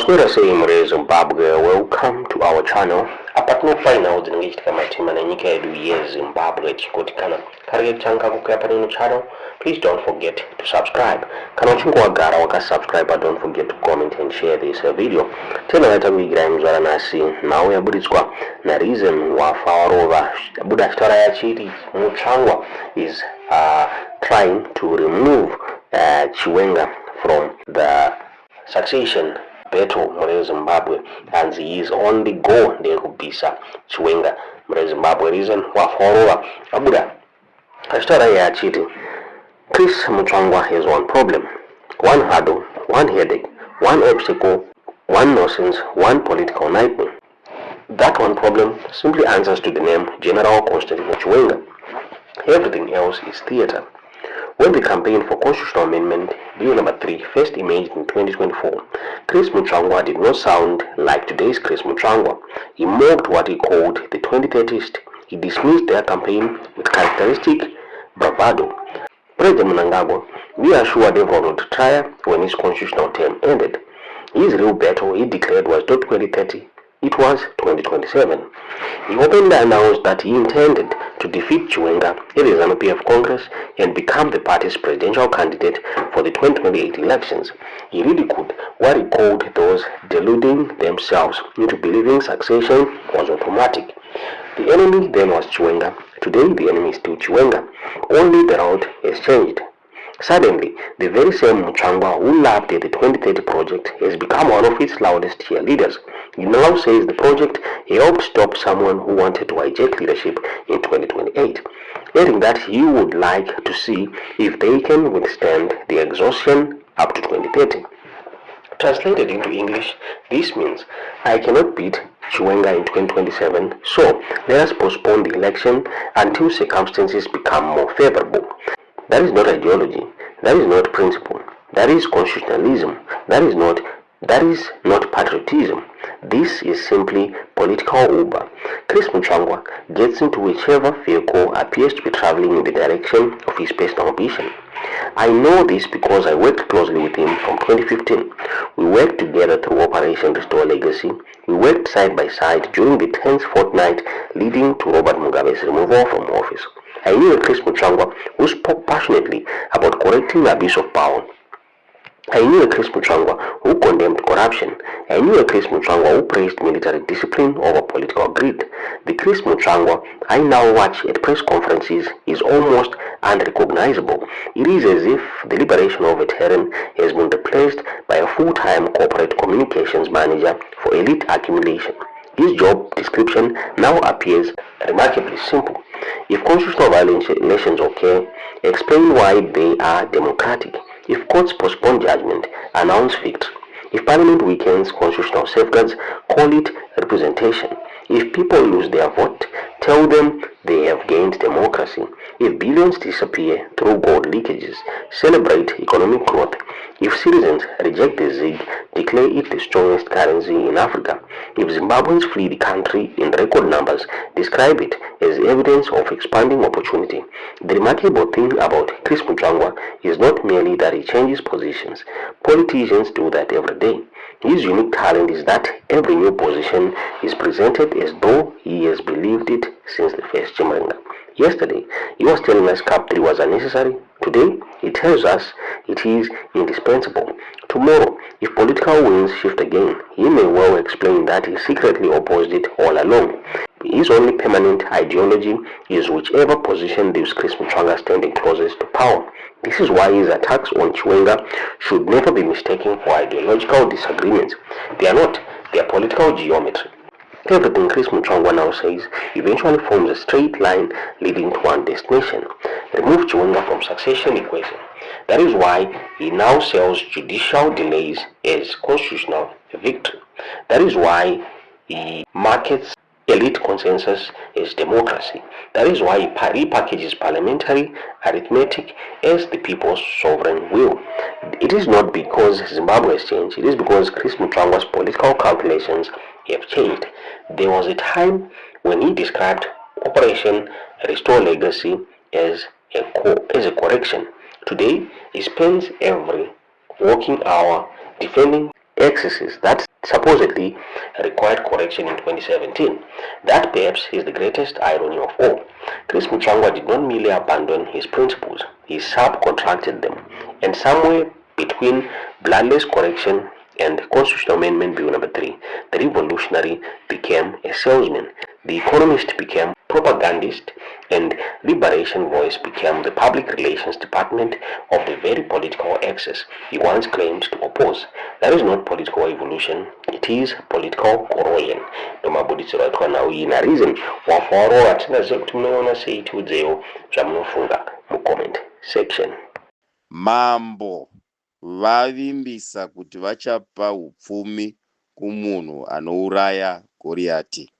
Maswera sayimure Zimbabwe, welcome to our channel. Apatno final zinengichitika matima na nyika yedu ye Zimbabwe chikotikana kariye changa kukuya pano channel. Please don't forget to subscribe. Kana uchingo wagara wakasubscribe, don't forget to comment and share this video. Tena leta kuigira mzwara nasi nawe yabuditswa na reason wafa warova buda chitara ya chiri Muchangwa is trying to remove Chiwenga from the succession battle mure Zimbabwe, and he is on the go there kubisa Chiwenga mure Zimbabwe. Reason wafa abuda chitara ya chiri Chris Muchangwa has one problem, one hurdle, one headache, one obstacle, one nonsense, one political nightmare. That one problem simply answers to the name General Constantine Chiwenga. Everything else is theater. When the campaign for Constitutional Amendment Bill number 3 first emerged in 2024, Chris Muchangwa did not sound like today's Chris Muchangwa. He mocked what he called the 2030s. He dismissed their campaign with characteristic bravado. President Mnangagwa, we are sure they will not try when his constitutional term ended. His real battle, he declared, was not 2030, it was 2027. He openly announced that he intended to defeat Chiwenga in the ZANU-PF Congress and become the party's presidential candidate for the 2028 elections. He ridiculed what he called those deluding themselves into believing succession was automatic. The enemy then was Chiwenga. Today the enemy is still Chiwenga, only the route has changed. Suddenly, the very same Muchangwa who laughed at the 2030 project has become one of its loudest cheerleaders. He now says the project helped stop someone who wanted to hijack leadership in 2028, adding that he would like to see if they can withstand the exhaustion up to 2030. Translated into English, this means I cannot beat Chiwenga in 2027, so let us postpone the election until circumstances become more favorable. That is not ideology, that is not principle, that is constitutionalism, that is not patriotism. This is simply political Uber. Chris Muchangwa gets into whichever vehicle appears to be traveling in the direction of his personal ambition. I know this because I worked closely with him from 2015. We worked together through Operation Restore Legacy. We worked side by side during the tense fortnight leading to Robert Mugabe's removal from office. I knew a Chris Muchangwa who spoke passionately about correcting the abuse of power. I knew a Chris Muchangwa who condemned corruption. I knew a Chris Muchangwa who praised military discipline over political greed. The Chris Muchangwa I now watch at press conferences is almost unrecognizable. It is as if the liberation of a veteran has been replaced by a full-time corporate communications manager for elite accumulation. His job description now appears remarkably simple. If constitutional violations occur, explain why they are democratic. If courts postpone judgment, announce victory. If parliament weakens constitutional safeguards, call it representation. If people lose their vote, tell them they have gained democracy. If billions disappear through gold leakages, celebrate economic growth. If citizens reject the ZiG, declare it the strongest currency in Africa. If Zimbabweans flee the country in record numbers, describe it as evidence of expanding opportunity. The remarkable thing about Chris Muchangwa is not merely that he changes positions. Politicians do that every day. His unique talent is that every new position is presented as though he has believed it since the first Chiwenga. Yesterday, he was telling us CAP 3 was unnecessary. Today, he tells us it is indispensable. Tomorrow, if political winds shift again, he may well explain that he secretly opposed it all along. His only permanent ideology is whichever position leaves Chris Muchangwa standing closest to power. This is why his attacks on Chiwenga should never be mistaken for ideological disagreements. They are not, they are political geometry. Everything Chris Muchangwa now says eventually forms a straight line leading to one destination. Remove Chiwenga from succession equation. That is why he now sells judicial delays as constitutional victory. That is why he markets elite consensus as democracy. That is why he repackages parliamentary arithmetic as the people's sovereign will. It is not because Zimbabwe has changed, it is because Chris Muchangwa's political calculations have changed. There was a time when he described Operation Restore Legacy as a correction. Today, he spends every working hour defending excesses that supposedly required correction in 2017. That perhaps is the greatest irony of all. Chris Mutsvangwa did not merely abandon his principles, he subcontracted them. And somewhere between bloodless correction and Constitutional Amendment Bill number 3, the revolutionary became a salesman, the economist became propagandist, and Liberation Voice became the public relations department of the very political axis he once claimed to oppose. That is not political evolution, it is political corrosion. Ndomabuditsiro atwa nawo ina reason wafaro atinaziva kuti munoona sei tiudzewo zvamunofunga mucomment section. Mambo vavimbisa kuti vachapa upfumi kumunhu anouraya Goriati,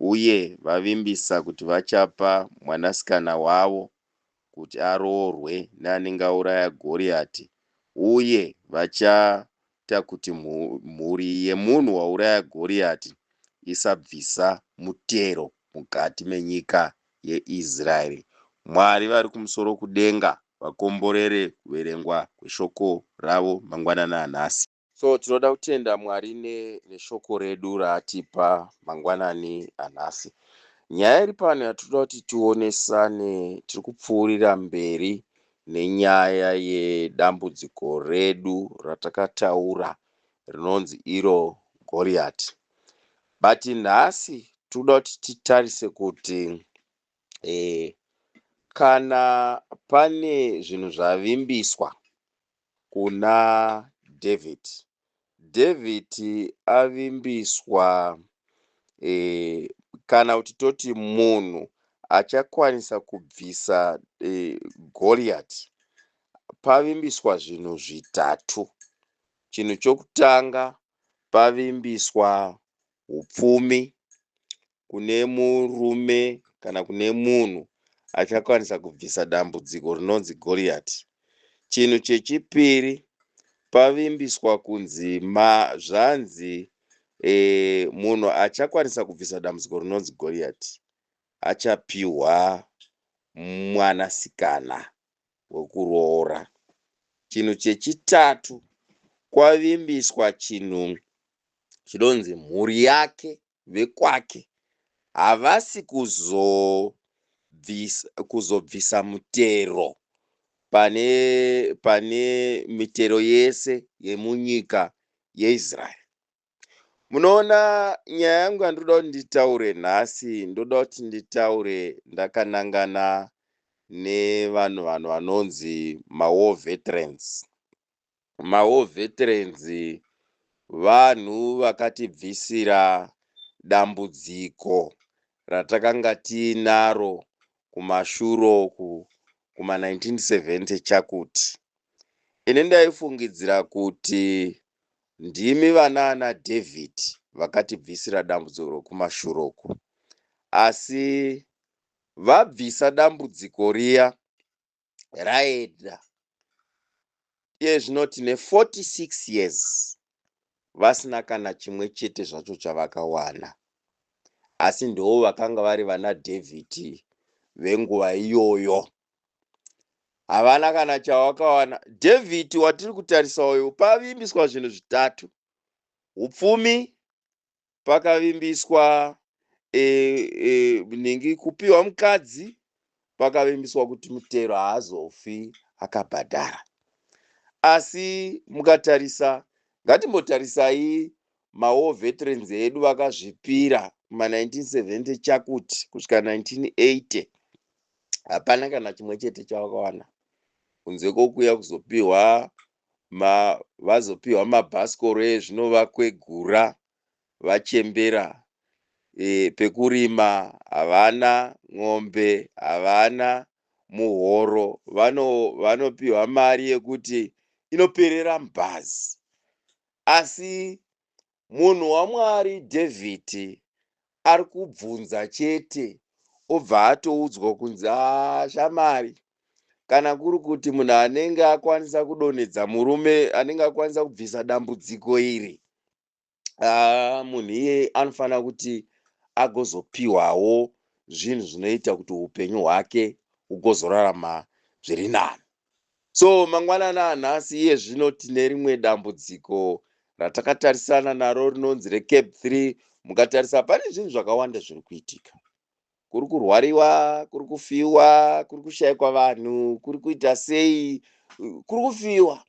uye vavimbisa kuti vachapa mwanasikana wavo kuti aroorwe neanenge auraya Goriati, uye vachaita kuti mhuri yemunhu wauraya Goriati isabvisa mutero mukati menyika yeIsraeri. Mwari vari kumusoro kudenga vakomborere kuverengwa kweshoko ravo mangwanana anhasi. So tinoda kutenda Mwari neshoko redu raatipa mangwanani anhasi. Nyaya iri pano yatoda kuti tionesane, tiri kupfuurira mberi nenyaya yedambudziko redu ratakataura rinonzi iro Goriati. But nhasi toda kuti titarise kuti kana pane zvinhu zvavimbiswa kuna David avimbiswa kana kuti toti munhu achakwanisa kubvisa Goriati, pavimbiswa zvinhu zvitatu. Chinhu chokutanga, pavimbiswa upfumi kune murume kana kune munhu achakwanisa kubvisa dambudziko rinonzi Goriati. Chinhu chechipiri, pavimbiswa kunzi zvanzi munhu achakwanisa kubvisa dambudziko rinonzi Goriati achapiwa mwanasikana wekuroora. Chinhu chechitatu, kwavimbiswa chinhu chinonzi mhuri yake vekwake havasi kuzobvisa mutero pane mitero yese yemunyika yeIsraeri. Munoona, nyaya yangu yandoda kuti nditaure nhasi, ndoda kuti nditaure ndakanangana nevanhu vanonzi mawar veterans. Mawar veterans vanhu vakatibvisira dambudziko ratakanga tiinaro kumashure uku kuma1970 chakuti. Ine ndaifungidzira kuti ndimi vanaana David vakatibvisira dambudziko rokumashure uku, asi vabvisa dambudziko riya raenda iye zvino tine 46 years vasina kana chimwe chete zvacho chavakawana, asi ndo vakanga vari vana David venguva iyoyo. Havana kana chavakawana. David watiri kutarisa uyu pavimbiswa zvinhu zvitatu: upfumi, pakavimbiswa ningi kupiwa mukadzi, pakavimbiswa kuti mutero haazofi akabhadhara. Asi mukatarisa, ngatimbotarisai mawar veterans edu vakazvipira kuma1970 chakuti kusvika 1980, hapana kana chimwe chete chavakawana kunze kwokuya vazopiwa mabhasikoro ezvino vakwegura vachembera. Pekurima havana, ng'ombe havana, muhoro vanopiwa mari yekuti inoperera mubhazi. Asi munhu waMwari David ari kubvunza chete, obva atoudzwa kunzi shamari, kana kuri kuti munhu anenge akwanisa kudonhedza murume anenge akwanisa kubvisa dambudziko iri, munhu iye anofanira kuti agozopiwawo zvinhu zvinoita kuti upenyu hwake ugozorarama zviri nani. So mangwanana anhasi iye zvino tine rimwe dambudziko ratakatarisana naro rinonzi reCape 3, mukatarisa pane zvinhu zvakawanda zviri kuitika. Kuri kurwariwa, kuri kufiwa, kuri kushayikwa vanhu, kuri kuita sei, kuri kufiwa.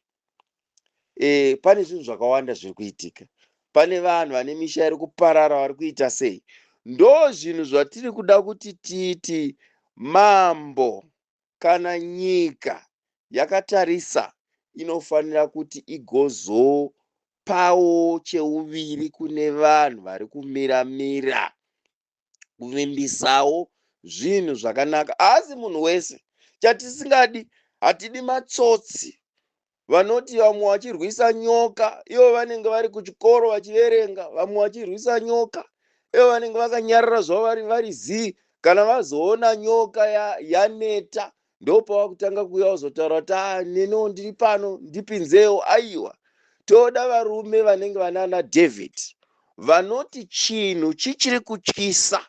Pane zvinhu zvakawanda zviri kuitika. Pane vanhu vane misha iri kuparara vari kuita sei. Ndo zvinhu zvatiri kuda kuti titi mambo kana nyika yakatarisa inofanira kuti igozopawo cheuviri kune vanhu vari kumira-mira, kuvimbisawo zvinhu zvakanaka. Asi munhu wese, chatisingadi, hatidi matsotsi vanoti vamwe vachirwisa nyoka, ivo vanenge vari kuchikoro vachiverenga, vamwe vachirwisa nyoka, ivo vanenge vakanyarara zvavo vari zii. Kana vazoona nyoka yaneta, ndopava kutanga kuuya kuzotaura kuti neno ndiri pano, ndipinzewo. Aiwa, toda varume vanenge vanana David, vanoti chinhu chichiri kutyisa.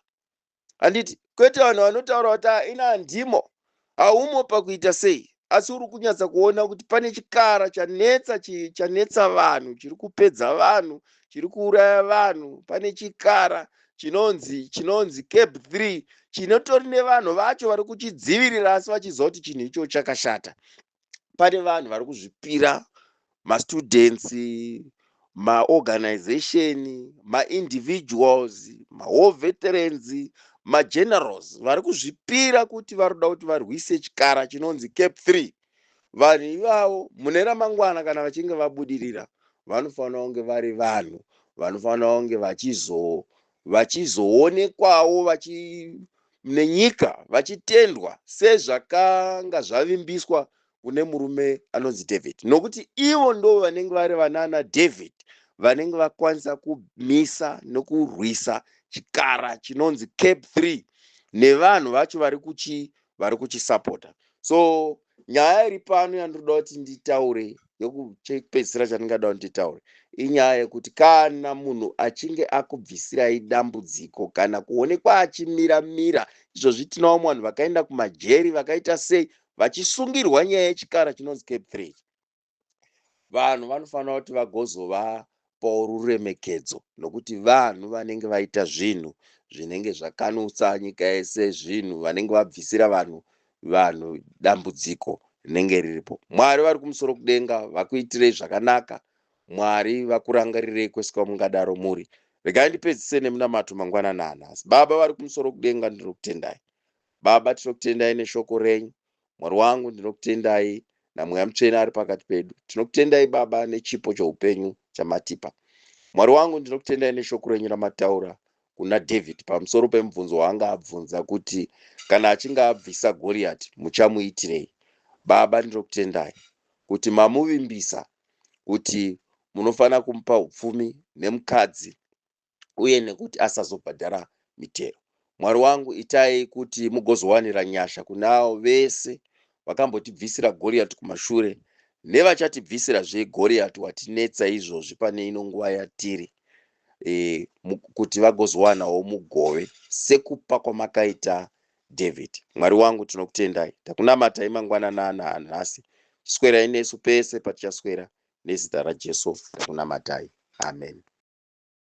Handiti kwete vanhu vanotaura kuti ina ndimo, haumo pakuita sei, asi uri kunyatsa kuona kuti pane chikara chanetsa vanhu, chiri kupedza vanhu, chiri kuuraya vanhu. Pane chikara chinonzi Cape 3 chinotori nevanhu vacho vari kuchidzivirira asi vachizoti chinhu icho chakashata. Pane vanhu vari kuzvipira, mastudents, maorganization, maindividuals, mawar veterans, magenerals vari kuzvipira kuti vari kuda kuti varwise chikara chinonzi Cape 3. Vanhu ivavo mune ramangwana kana vachinge vabudirira, vanofanira kunge vari vanhu vanofanira kunge vachizoonekwawo nenyika vachitendwa sezvakanga zvavimbiswa kune murume anonzi David. Nokuti ivo ndo vanenge vari vanana David, vanenge vakwanisa kumisa nokurwisa chikara chinonzi Cape 3 nevanhu vacho vari kuchisapota. So nyaya iri pano yandinoda kuti nditaure, yokupedzisira chandingada kuti nditaure, inyaya yekuti kana munhu achinge akubvisirai dambudziko kana kuonekwa achimira-mira, izvozvi tinawo vanhu vakaenda kumajeri vakaita sei, vachisungirwa nyaya yechikara chinonzi Cape 3. Vanhu vanofanira kuti vagozovapawo ruremekedzo, nokuti vanhu vanenge vaita zvinhu zvinenge zvakanutsa nyika yese, zvinhu vanenge vabvisira vanhu dambudziko rinenge riripo. Mwari vari kumusoro kudenga vakuitirei zvakanaka. Mwari vakurangarirei kwese kwamungadaro muri. Regai ndipedzise nemunamato mangwanani anhasi. Baba vari kumusoro kudenga, ndinokutendai. Baba, tinokutendai neshoko renyu. Mwari wangu, ndinokutendai naMweya Mutsvene ari pakati pedu. Tinokutendai Baba nechipo choupenyu chamatipa. Mwari wangu, ndinokutendai neshoko renyu ramataura kuna David pamusoro pemubvunzo waanga abvunza kuti kana achinge abvisa Goriati muchamuitirei. Baba, ndinokutendai kuti mamuvimbisa kuti munofanira kumupa upfumi nemukadzi uye nekuti asazobhadhara mitero. Mwari wangu, itai kuti mugozowanira nyasha kunavo vese vakambotibvisira Goriati kumashure nevachatibvisira Goriati watinetsa izvozvi pane ino nguva yatiri, kuti vagozowanawo mugove sekupa kwamakaita David. Mwari wangu, tinokutendai. Takunamatai mangwanani anhasi. Chiswerai nesu pese patichaswera. Nezita raJesu takunamatai. Amen.